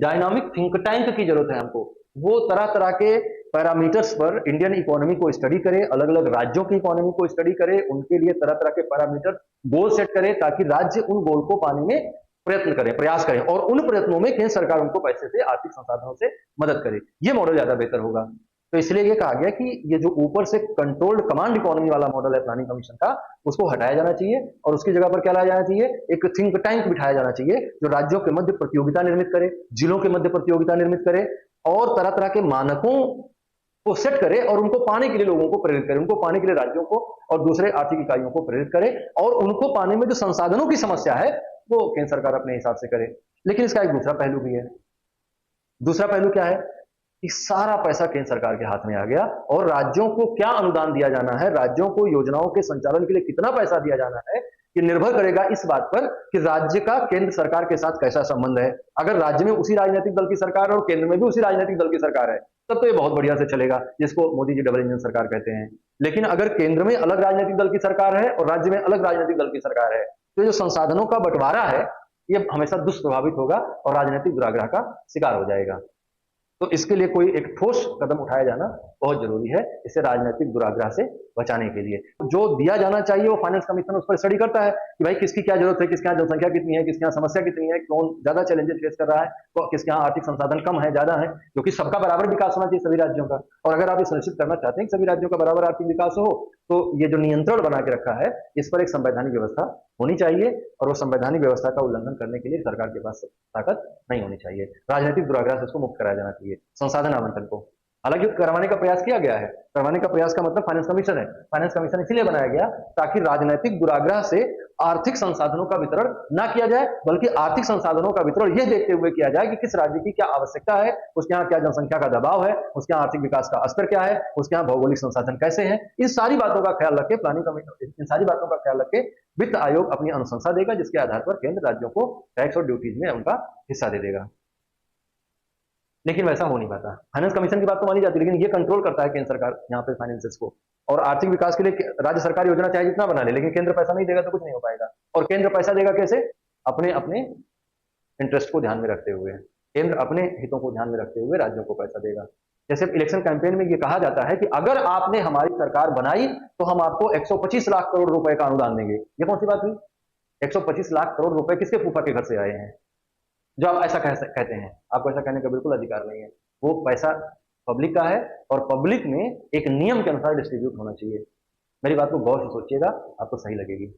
Dynamic think tank की जरूरत है हमको। वो तरह तरह के पैरामीटर्स पर इंडियन इकोनॉमी को स्टडी करे, अलग अलग राज्यों की इकोनॉमी को स्टडी करे, उनके लिए तरह तरह के पैरामीटर गोल सेट करे, ताकि राज्य उन गोल को पाने में प्रयत्न करें, प्रयास करें, और उन प्रयत्नों में केंद्र सरकार उनको पैसे से, आर्थिक संसाधनों से मदद करे। ये मॉडल ज्यादा बेहतर होगा। तो इसलिए ये कहा गया कि ये जो ऊपर से कंट्रोल्ड कमांड इकोनॉमी वाला मॉडल है प्लानिंग कमीशन का, उसको हटाया जाना चाहिए और उसकी जगह पर क्या लाया जाना चाहिए, एक थिंक टैंक बिठाया जाना चाहिए जो राज्यों के मध्य प्रतियोगिता निर्मित करे, जिलों के मध्य प्रतियोगिता निर्मित करे, और तरह तरह के मानकों को सेट करे और उनको पाने के लिए लोगों को प्रेरित करे, उनको पाने के लिए राज्यों को और दूसरे आर्थिक इकाइयों को प्रेरित करे, और उनको पाने में जो संसाधनों की समस्या है वो केंद्र सरकार अपने हिसाब से करे। लेकिन इसका एक दूसरा पहलू भी है। दूसरा पहलू क्या है कि सारा पैसा केंद्र सरकार के हाथ में आ गया, और राज्यों को क्या अनुदान दिया जाना है, राज्यों को योजनाओं के संचालन के लिए कितना पैसा दिया जाना है, ये निर्भर करेगा इस बात पर कि राज्य का केंद्र सरकार के साथ कैसा संबंध है। अगर राज्य में उसी राजनीतिक दल की सरकार है और केंद्र में भी उसी राजनीतिक दल की सरकार है, तब तो ये बहुत बढ़िया से चलेगा, जिसको मोदी जी डबल इंजन सरकार कहते हैं। लेकिन अगर केंद्र में अलग राजनीतिक दल की सरकार है और राज्य में अलग राजनीतिक दल की सरकार है, तो जो संसाधनों का बंटवारा है ये हमेशा दुष्प्रभावित होगा और राजनीतिक दुराग्रह का शिकार हो जाएगा। तो इसके लिए कोई एक ठोस कदम उठाया जाना बहुत जरूरी है, इसे राजनीतिक दुराग्रह से बचाने के लिए। जो दिया जाना चाहिए वो फाइनेंस कमीशन उस पर स्टडी करता है कि भाई किसकी क्या जरूरत है, किसके यहाँ जनसंख्या कितनी है, किसके यहाँ समस्या कितनी है, कौन ज्यादा चैलेंजेस फेस कर रहा है, तो किसके यहाँ आर्थिक संसाधन कम है, ज्यादा है, क्योंकि सबका बराबर विकास होना चाहिए सभी राज्यों का। और अगर आप ये सुनिश्चित करना चाहते हैं कि सभी राज्यों का बराबर आर्थिक विकास हो, तो ये जो नियंत्रण बना के रखा है, इस पर एक संवैधानिक व्यवस्था होनी चाहिए, और वो संवैधानिक व्यवस्था का उल्लंघन करने के लिए सरकार के पास ताकत नहीं होनी चाहिए। राजनीतिक दुराग्रह से उसको मुक्त कराया जाना चाहिए, संसाधन आवंटन को। हालांकि करवाने का प्रयास किया गया है, करवाने का प्रयास का मतलब फाइनेंस कमीशन है। फाइनेंस कमीशन इसीलिए बनाया गया ताकि राजनीतिक दुराग्रह से आर्थिक संसाधनों का वितरण ना किया जाए, बल्कि आर्थिक संसाधनों का वितरण यह देखते हुए किया जाए कि किस राज्य की क्या आवश्यकता है, उसके यहाँ क्या जनसंख्या का दबाव है, उसके यहाँ आर्थिक विकास का स्तर क्या है, उसके यहाँ भौगोलिक संसाधन कैसे हैं। इन सारी बातों का ख्याल रख के प्लानिंग कमीशन, इन सारी बातों का ख्याल रख के वित्त आयोग अपनी अनुशंसा देगा, जिसके आधार पर केंद्र राज्यों को टैक्स और ड्यूटीज में उनका हिस्सा दे देगा। लेकिन वैसा हो नहीं पाता। फाइनेंस कमीशन की बात तो मानी जाती है, लेकिन ये कंट्रोल करता है केंद्र सरकार यहाँ पे फाइनेंसेस को। और आर्थिक विकास के लिए राज्य सरकार योजना चाहे जितना बना ले, लेकिन केंद्र पैसा नहीं देगा तो कुछ नहीं हो पाएगा। और केंद्र पैसा देगा कैसे, अपने अपने इंटरेस्ट को ध्यान में रखते हुए। केंद्र अपने हितों को ध्यान में रखते हुए राज्यों को पैसा देगा। जैसे इलेक्शन कैंपेन में ये कहा जाता है कि अगर आपने हमारी सरकार बनाई तो हम आपको 125 लाख करोड़ रुपए का अनुदान देंगे। ये कौन सी बात हुई, 125 लाख करोड़ रुपए किसके फूफा के घर से आए हैं जो आप ऐसा कहते हैं? आपको ऐसा कहने का बिल्कुल अधिकार नहीं है। वो पैसा पब्लिक का है, और पब्लिक में एक नियम के अनुसार डिस्ट्रीब्यूट होना चाहिए। मेरी बात को गौर से सोचिएगा, आपको सही लगेगी।